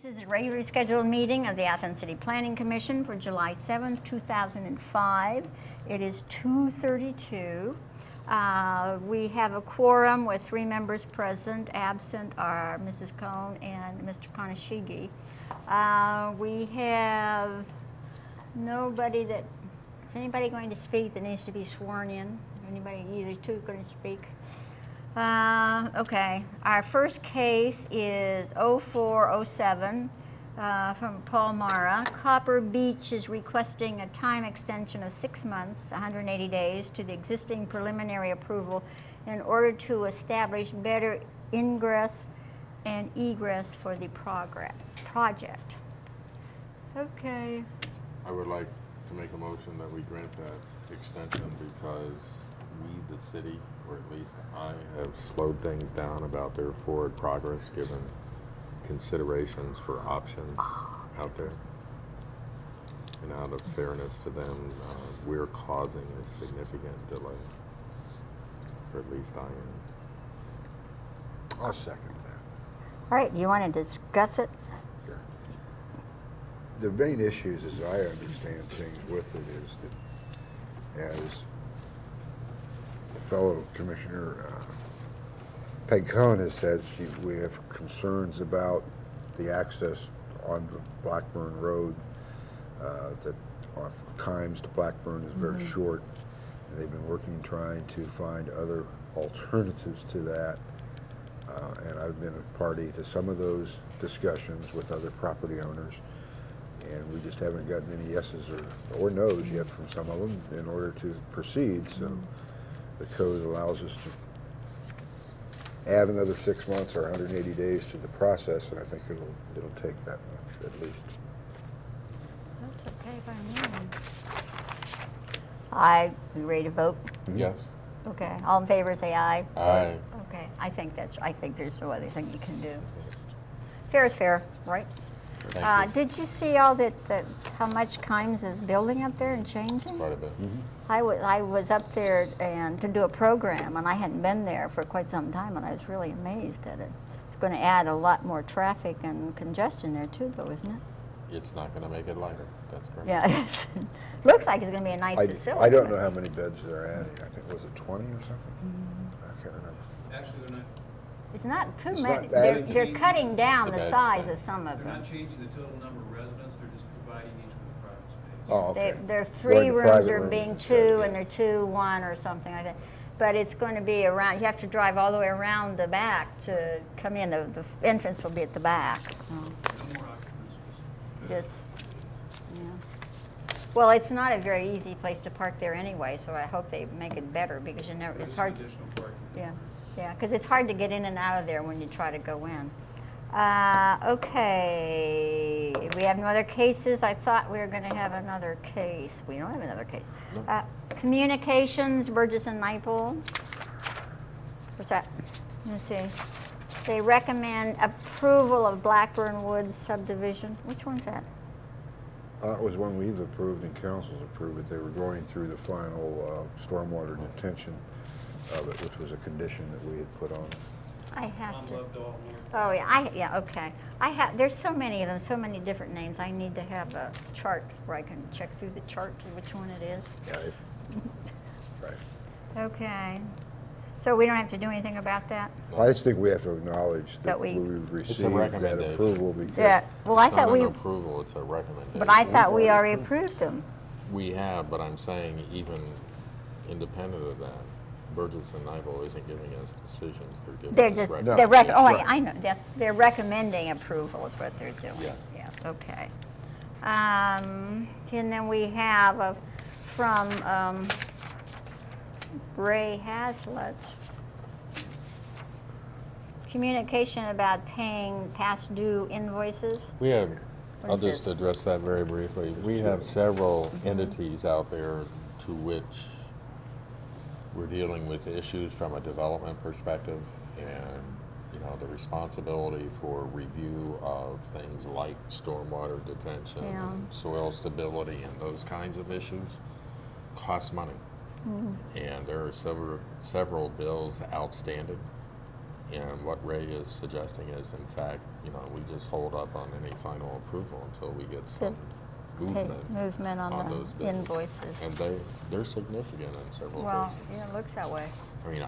This is a regularly scheduled meeting of the Athens City Planning Commission for July 7th, 2005. It is 2:32. We have a quorum with 3 members present. Absent are Mrs. Cohn and Mr. Konashigi. We have nobody that, is anybody going to speak that needs to be sworn in? Anybody, either two going to speak? Okay, our first case is 0407 from Paul Mara. Copper Beach is requesting a time extension of 6 months, 180 days, to the existing preliminary approval in order to establish better ingress and egress for the project. Okay. I would like to make a motion that we grant that extension because we, the city, or at least I, have slowed things down about their forward progress given considerations for options out there. And out of fairness to them, we're causing a significant delay, or at least I am. I'll second that. All right, you want to discuss it? Sure. The main issues, as I understand things with it, is that as fellow Commissioner Peg Cohn has said, we have concerns about the access on Blackburn Road, that on times to Blackburn is very short. And they've been working trying to find other alternatives to that. And I've been a party to some of those discussions with other property owners. And we just haven't gotten any yeses or nos yet from some of them in order to proceed. So the code allows us to add another 6 months or 180 days to the process, and I think it'll take that much at least. That's okay by me. You ready to vote? Yes. Okay. All in favor, say aye. Aye. Okay. I think there's no other thing you can do. Fair is fair, right? Thank you. Did you see all that how much Kimes is building up there and changing? Quite a bit. I was up there and to do a program, and I hadn't been there for quite some time, and I was really amazed at it. It's going to add a lot more traffic and congestion there too, though, isn't it? It's not going to make it lighter. That's correct. Yeah, looks like it's going to be a nice facility. I don't know how many beds they're adding. I think, was it 20 or something? I can't remember. Actually, they're not. It's not too It's many. not adding, They're cutting down the the beds size thing. of some of They're them. not changing the total number of residents. They're just providing each with a private space. Oh, okay. Their Going 3 to rooms private are rooms being instead, 2, and they're 2, 1, or something like that. But it's going to be around. You have to drive all the way around the back to come in. The entrance will be at the back. No more occupancies. Just, yeah. Well, it's not a very easy place to park there anyway, so I hope they make it better because you never. There's It's some hard. additional parking. Yeah, because it's hard to get in and out of there when you try to go in. Okay, we have no other cases. I thought we were going to have another case. We don't have another case. No. Communications, Burgess and Nipel. What's that? Let's see. They recommend approval of Blackburn Woods subdivision. Which one's that? It was one we've approved and council's approved it. They were going through the final stormwater detention of it, which was a condition that we had put on it. I have Tom to. loved all here. Oh yeah, okay. There's so many of them, so many different names. I need to have a chart where I can check through the chart to which one it is. Yeah, right. Okay. So we don't have to do anything about that? I just think we have to acknowledge That that we- we've It's a received that recommendation. approval because Yeah. Well, I It's not thought an we, approval, it's a recommendation. but I thought we already approved them. We have, but I'm saying even independent of that, Burgess and Nipel isn't giving us decisions. They're giving They're us just, No. they're oh, Right. I know, they're recommending approval is what they're doing. Yeah. Yeah, okay. And then we have from Ray Hazlitt, communication about paying past due invoices. We have, What I'll is just this? address that very briefly. We have several entities out there to which we're dealing with issues from a development perspective, and the responsibility for review of things like stormwater detention, Yeah. and soil stability, and those kinds of issues costs money. And there are several bills outstanding, And what Ray is suggesting is, in fact, you know, we just hold up on any final approval until we get some movement on those the bills. invoices. And they're significant in several Well, cases. yeah, it looks that way. I mean,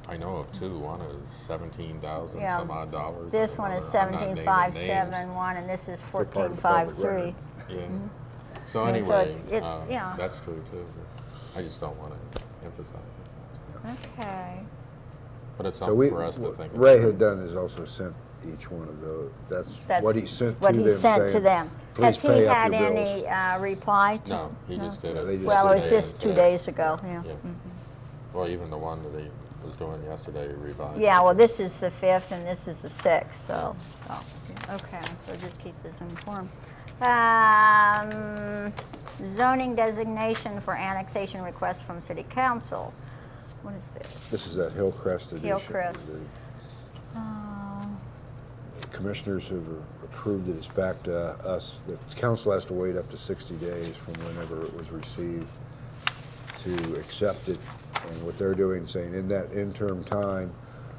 I know of two. One is 17,000 Yeah, some odd dollars. This and one is another- I'm not naming names. 17,571, and this is They're part of the public 14,530. record. Yeah. So And so anyway, yeah. that's true too. I just don't want to emphasize it. Okay. But it's So something for us to think about. Ray had done is also sent each one of those. That's what he sent to What them. he sent to saying, them. Please Has he pay up had your any reply to? No, he just did it. They just Well, it did was it just 2 today. days ago, yeah. Yeah. Well, even the one that he was doing yesterday revised. Yeah, it. well, this is the 5th and this is the 6th, so okay, so just keep this informed. Zoning designation for annexation request from City Council. What is this? This is that Hillcrest edition. Hillcrest. The commissioners have approved it. It's back to us. The council has to wait up to 60 days from whenever it was received to accept it. And what they're doing, saying in that interim time,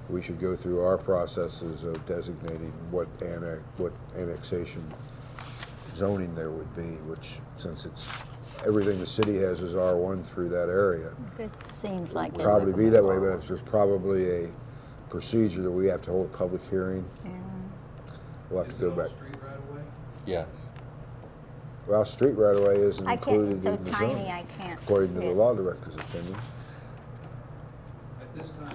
we should go through our processes of designating what annexation zoning there would be, which, since it's, everything the city has is R1 through that area, It seems like it. probably be that way, but there's probably a procedure that we have to hold a public hearing. Yeah. We'll have Is to it go on back. street right away? Yes. Well, street right-of-way isn't I can't, included it's so in the tiny, zoning, I can't according to see the it. law director's opinion. At this time,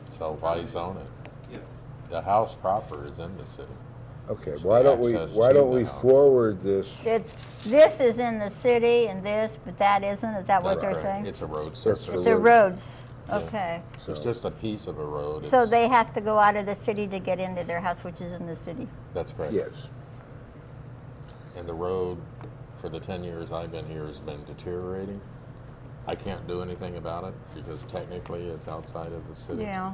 that's So why zone it? what, yeah. The house proper is in the city. Okay, It's why the don't we, access why to don't the we house. forward this? This is in the city and this, but that isn't, is that what That's they're right. saying? It's a road It's surface. It's the roads, okay. It's just a piece of a road. So It's- they have to go out of the city to get into their house, which is in the city? That's correct. Yes. And the road, for the 10 years I've been here, has been deteriorating. I can't do anything about it because technically it's outside of the city. Yeah.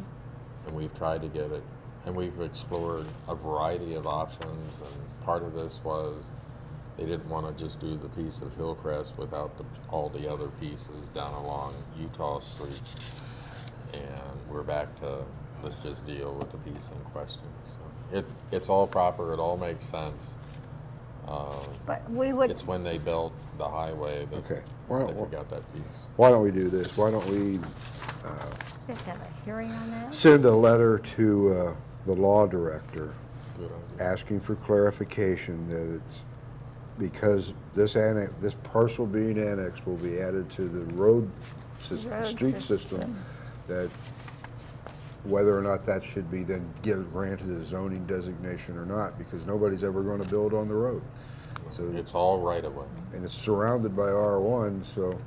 And we've tried to get it, and we've explored a variety of options, and part of this was they didn't want to just do the piece of Hillcrest without all the other pieces down along Utah Street. And we're back to, let's just deal with the piece in question. So it's all proper, it all makes sense. But we would, It's when they built the highway that Okay. they forgot that piece. Why don't we do this? Why don't we just have a hearing on that? send a letter to the law director Good idea. asking for clarification that it's, because this parcel being annexed will be added to the road Road street system. system, that whether or not that should be then granted a zoning designation or not, because nobody's ever going to build on the road. So, It's all right of way. and it's surrounded by R1, so,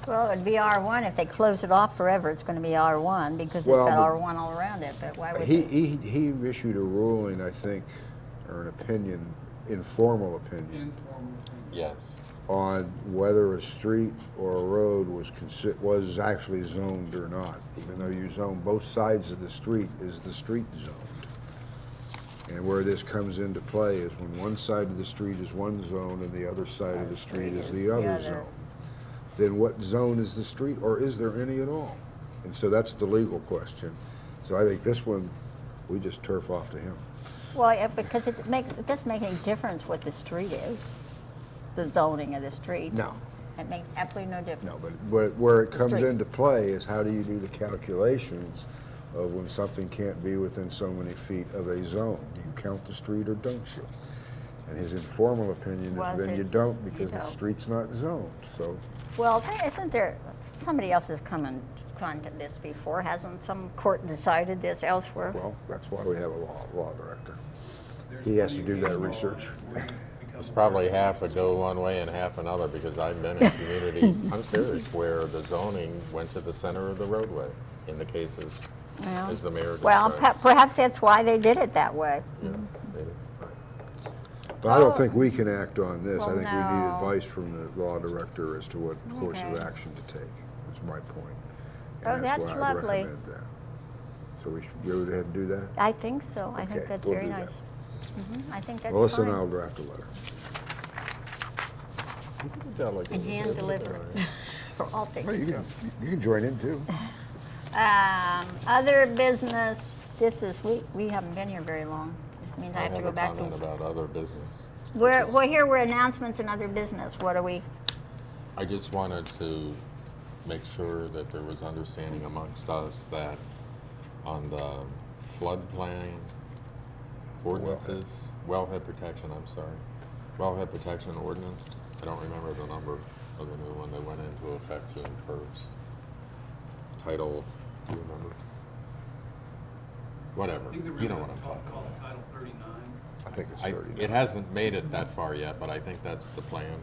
Well, it'd be R1, if they close it off forever, it's gonna be R1, because it's Well, got but R1 all around it, but why would he, they? he issued a ruling, I think, or an opinion, informal opinion, Informal thing. Yes. on whether a street or a road was actually zoned or not, even though you zone both sides of the street, is the street zoned? And where this comes into play is when one side of the street is one zone and the other side of the street is the other zone. Then what zone is the street, or is there any at all? And so that's the legal question. So I think this one, we just turf off to him. Well, yeah, because it doesn't make any difference what the street is, the zoning of the street. No. It makes absolutely no difference. No, but where it comes street. into play is how do you do the calculations of when something can't be within so many feet of a zone? Do you count the street or don't you? And his informal opinion has Was been it- you don't, you because the don't. street's not zoned, so. Well, isn't there, somebody else has come and gone to this before, hasn't some court decided this elsewhere? Well, that's why we have a law director. There's He has to plenty do of that case law research. where it becomes It's probably half a go one way and half another, because I've been in communities, I'm serious, where the zoning went to the center of the roadway in the cases, Well, as the mayor Well, described. perhaps that's why they did it that way. Yeah, maybe. But I don't think we can act on this. I Well, think we need no. advice from the law director as to what course of Okay. action to take, is my point. Oh, And that's why I'd lovely. recommend that. So we should go ahead and do that? I think so. I think Okay, that's we'll very do that. nice. I think that's Melissa and fine. I'll draft a letter. And hand deliver it. For all Well, you taken care can join in too. of. Other business This is, we haven't been here very long. This means I have to go a back comment to. about other business. Well, here we're announcements and other business. What are we? I just wanted to make sure that there was understanding amongst us that on the floodplain ordinances, wellhead protection, I'm sorry, wellhead protection ordinance, I don't remember the number of the new one that went into effect June 1st. Title, do you remember? Whatever, I think they were you know gonna what I'm talking call about. it Title 39. I think it's I, 39. it hasn't made it that far yet, but I think that's the plan,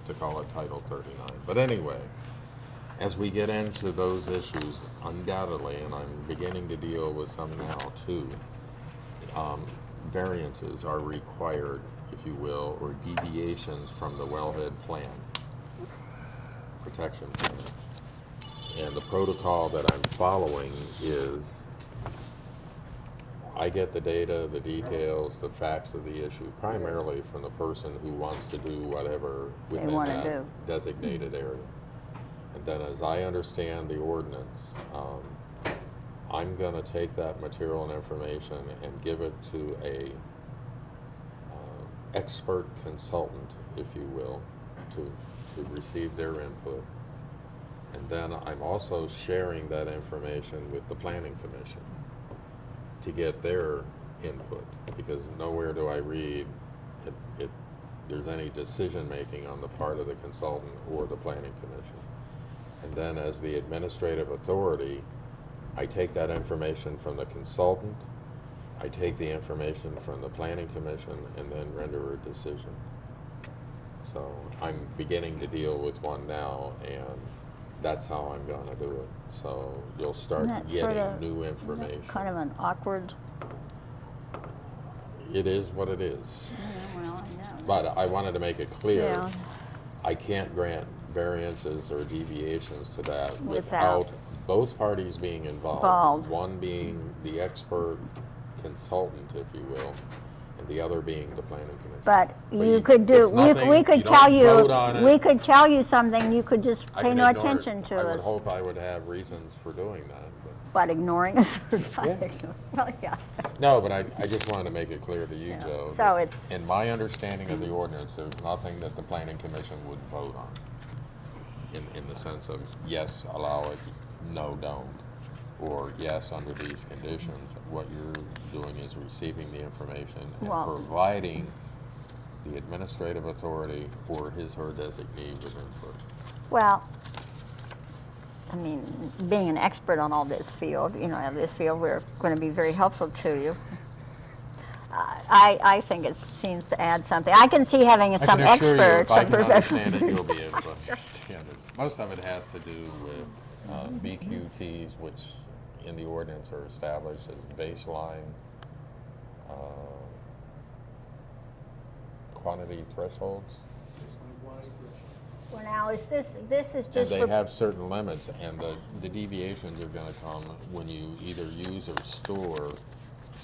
to call it Title 39. But anyway, as we get into those issues, undoubtedly, and I'm beginning to deal with some now too, variances are required, if you will, or deviations from the wellhead plan, protection plan. And the protocol that I'm following is I get the data, the details, the facts of the issue, primarily from the person who wants to do whatever within wanna that do. designated area. And then as I understand the ordinance, I'm gonna take that material and information and give it to a expert consultant, if you will, to receive their input. And then I'm also sharing that information with the Planning Commission to get their input, because nowhere do I read there's any decision-making on the part of the consultant or the Planning Commission. And then as the administrative authority, I take that information from the consultant, I take the information from the Planning Commission, and then render a decision. So I'm beginning to deal with one now, and that's how I'm gonna do it. So you'll start Isn't that getting sorta- new information. Kind of an awkward. It is what it is. Well, I know. But I wanted to make it clear, Yeah. I can't grant variances or deviations to that Without- without both parties being involved. Involved. One being the expert consultant, if you will, and the other being the Planning Commission. But But you could do, it's nothing- we could you don't tell you, vote on it. we could tell you something, you could just I pay can no ignore it. attention to I would us. hope I would have reasons for doing that, but. But ignoring us. Yeah. Well, yeah. No, but I just wanted to make it clear to you, Yeah. Joe. So that it's- in my understanding of the ordinance, there's nothing that the Planning Commission would vote on. In the sense of, yes, allow it, no, don't. Or, yes, under these conditions. What you're doing is receiving the information and Well- providing the administrative authority or his, her designee with input. Well, I mean, being an expert on all this field, we're going to be very helpful to you. I think it seems to add something. I can see having some I can assure you, experts, if I some can understand it, professionals. you'll be able to understand it. Most of it has to do with BQTs, which in the ordinance are established as baseline quantity thresholds. Well, now, is this is And just they for, have certain limits, and the deviations are gonna come when you either use or store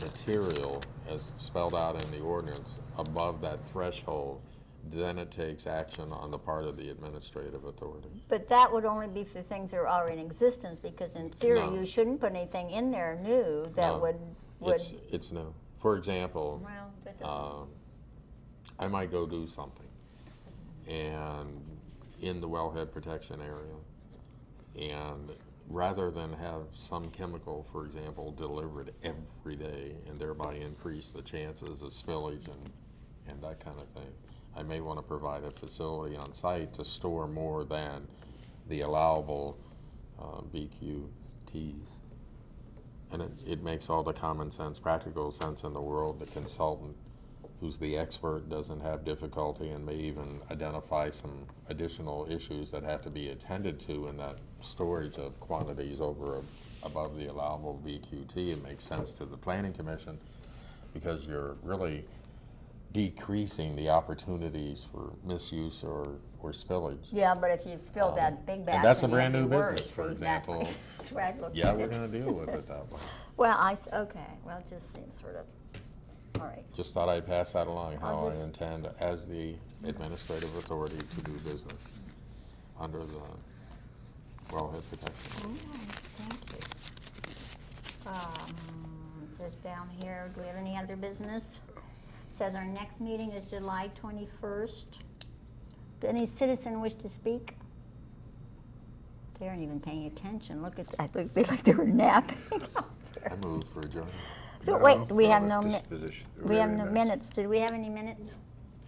material, as spelled out in the ordinance, above that threshold, then it takes action on the part of the administrative authority. but that would only be for things that are already in existence, because in theory, No. you shouldn't put anything in there new that No, would, It's new. For example, well, but I might go do something, and in the wellhead protection area, and rather than have some chemical, for example, delivered every day and thereby increase the chances of spillage and that kind of thing, I may want to provide a facility on site to store more than the allowable BQTs. And it makes all the common sense, practical sense in the world. The consultant who's the expert doesn't have difficulty and may even identify some additional issues that have to be attended to in that storage of quantities above the allowable BQT. It makes sense to the Planning Commission because you're really decreasing the opportunities for misuse or spillage. yeah, but if you fill that big batch. And that's a and brand it'd new be worse, business, for exactly. example. That's where I'd look Yeah, at we're it. gonna deal with it that way. Well, okay, well, it just seems sort of, all right. Just thought I'd pass that along, how I'll I just- intend, as the administrative authority, to do business under the wellhead protection. Thank you. this down here. Do we have any other business? Says our next meeting is July 21st. Does any citizen wish to speak? They aren't even paying attention. Look at that. They like they were napping. I move for adjournment. So wait, we have no disposition. we have no minutes. Did we have any minutes?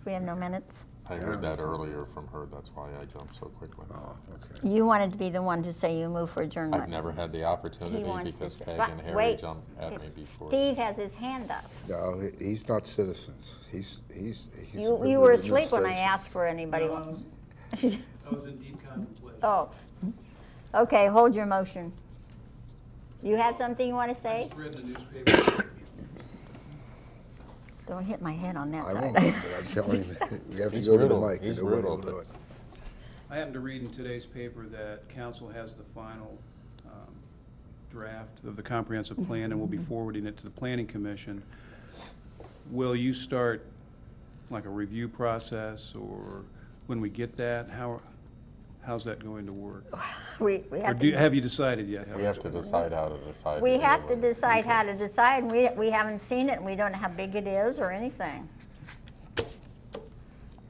We have no minutes. I heard that earlier from her, that's why I jumped so quickly. Oh, okay. You wanted to be the one to say you move for adjournment. I've never had the He opportunity wants to because say- Peg but and Harry wait, jumped at me before. Steve has his hand up. No, he's not citizens. He's a You member were of asleep when I administration. asked for anybody. No, I was in deep contemplation. Oh, okay, hold your motion. You have something you want to I say? just read the newspaper. Don't hit my head on that I side. won't, but I'm telling you, you have to He's go to the brutal. mic. He's and nobody brutal, will do but- it. I happened to read in today's paper that council has the final draft of the comprehensive plan and will be forwarding it to the planning commission. Will you start like a review process, or when we get that, how's that going to work? We Or have to, have you decided yet? how We have it's to gonna work? decide how to decide. we deal have to with it. decide how to decide. We haven't seen it, and we don't know how big it is or anything.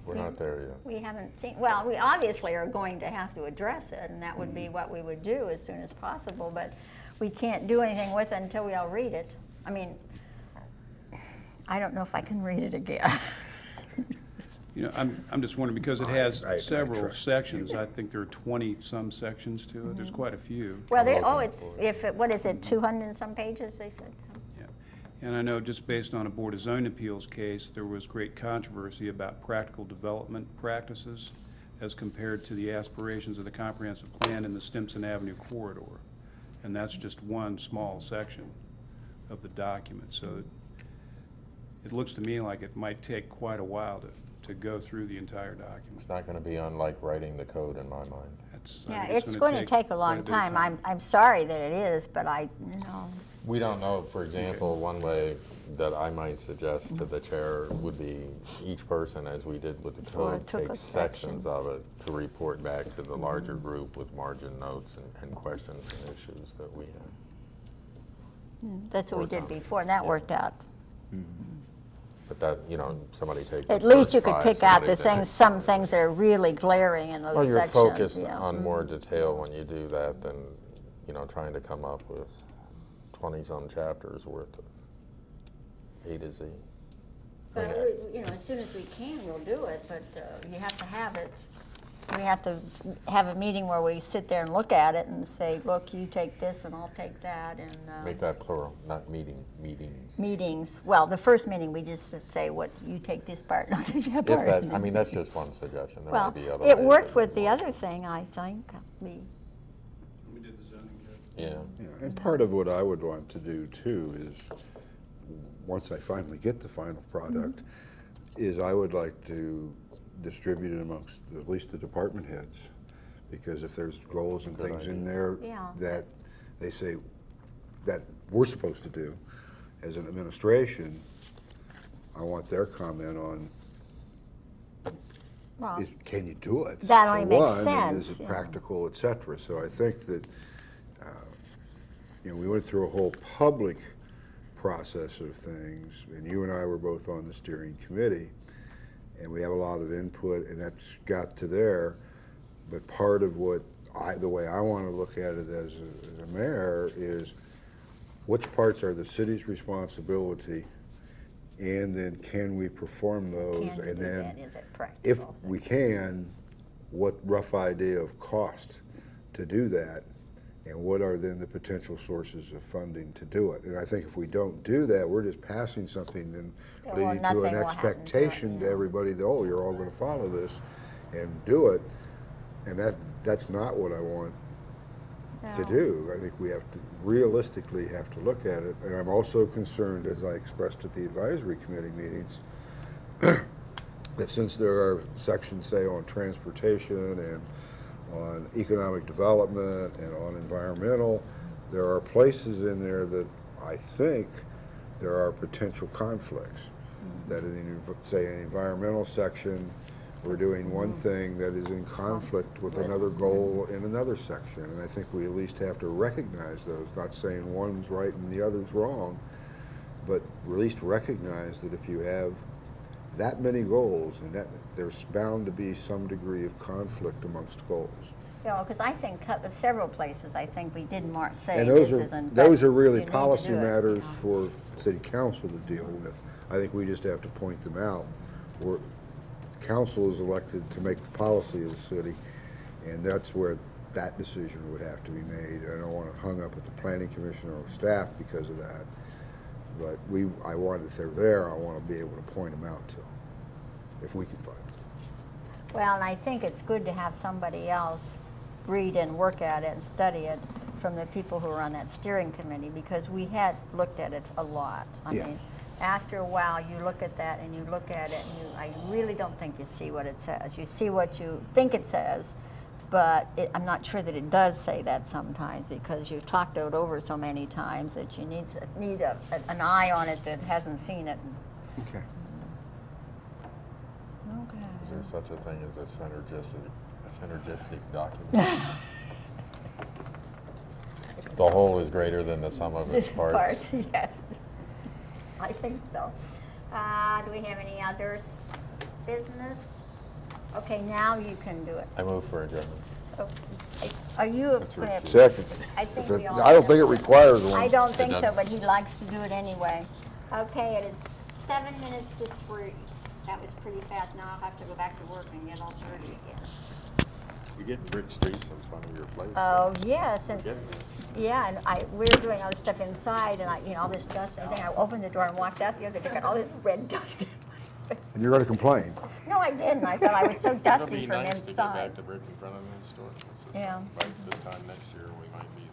We're not there yet. We haven't seen, well, we obviously are going to have to address it, and that would be what we would do as soon as possible, but we can't do anything with it until we all read it. I mean, I don't know if I can read it again. You know, I'm just wondering, because it has I several trust sections, I think there are 20-some sections to it, there's quite a few. Well, I'm oh, looking it's, for it. if it, what is it, 200 and some pages, they said? Yeah. And I know just based on a Board of Zone Appeals case, there was great controversy about practical development practices as compared to the aspirations of the comprehensive plan in the Stimson Avenue corridor. And that's just one small section of the document. So it looks to me like it might take quite a while to go through the entire document. It's not gonna be unlike writing the code in my mind. I Yeah, think it's going to take a quite long bit of time. I'm sorry that it is, but We don't know, for example, one way that I might suggest to the chair would be each person, as we did with the Or code, took a takes sections of it to report back to the larger group with margin notes and questions and issues that we have. that's what we Work did on it. before, and that Yeah. worked out. But that, somebody take the At least first you could five, pick out somebody the take things, some things that are really glaring in those Well, you're sections. focused yeah. on more detail when you do that than, trying to come up with 20-some chapters worth of A to Z. But, as soon as we can, we'll do it, but you have to have it. We have to have a meeting where we sit there and look at it and say, look, you take this and I'll take that, and Make that plural, not meetings. meetings. Well, the first meeting, we just say, what, you take this part and I'll take that If part. that, and I then- mean, that's just one suggestion. There Well, might be other it ways worked that with it the works. other thing, I think. We did the zoning code. Yeah. Yeah, and part of what I would want to do too is, once I finally get the final product, is I would like to distribute it amongst at least the department heads. Because if there's goals and Good things in idea. there Yeah. that they say that we're supposed to do as an administration, I want their comment on, Well, can you do it? That for only makes one, and sense, is it yeah. practical, et cetera. So I think that, we went through a whole public process of things, and you and I were both on the steering committee, and we have a lot of input, and that's got to there. But part of what the way I want to look at it as a mayor is, which parts are the city's responsibility, and then can we perform those? can you And do then, that? Is it if practical? we can, what rough idea of cost to do that, and what are then the potential sources of funding to do it? And I think if we don't do that, we're just passing something and Well, leading nothing to an will happen to it, expectation to yeah. everybody that, oh, you're all going to follow this and do it. And that's not what I want to No. do. I think we have to realistically have to look at it. And I'm also concerned, as I expressed at the advisory committee meetings, that since there are sections, say, on transportation and on economic development and on environmental, there are places in there that I think there are potential conflicts. That in, say, an environmental section, we're doing one thing that is in conflict with another goal in another section. And I think we at least have to recognize those, not saying one's right and the other's wrong, but at least recognize that if you have that many goals, and that there's bound to be some degree of conflict amongst goals. You know, because I think several places, I think we did say And this those isn't. those but are really you need to policy do it, matters you know. for city council to deal with. I think we just have to point them out. Council is elected to make the policy of the city, and that's where that decision would have to be made. I don't want to hung up at the planning commission or staff because of that, but I want, if they're there, I want to be able to point them out to them, if we can find them. Well, and I think it's good to have somebody else read and work at it and study it from the people who are on that steering committee, because we had looked at it a lot. I Yeah. mean, after a while, you look at that and you look at it, and I really don't think you see what it says. You see what you think it says, but I'm not sure that it does say that sometimes, because you've talked it over so many times that you need an eye on it that hasn't seen it. Okay. Okay. Is there such a thing as a synergistic document? The whole is greater than the sum of its parts. Yes. I think so. Do we have any other business? Okay, now you can do it. I move for adjournment. Okay. Are you? right. Second. I think If we it- all I don't have think it one. requires one. I don't think so, doesn't. but he likes to do it anyway. Okay, it is 7 minutes to 3. That was pretty fast. Now I'll have to go back to work and get all dirty again. You're getting brick streets in front of your place. Oh, yes, and, Getting there. yeah, and we were doing all this stuff inside, and all this dust and everything. I opened the door and walked out the other day, got all this red dust. And you're going to complain. No, I didn't. I thought I was so It'll dusty be from nice to get inside. back to brick in front of the store. Yeah. By this time next year, we might be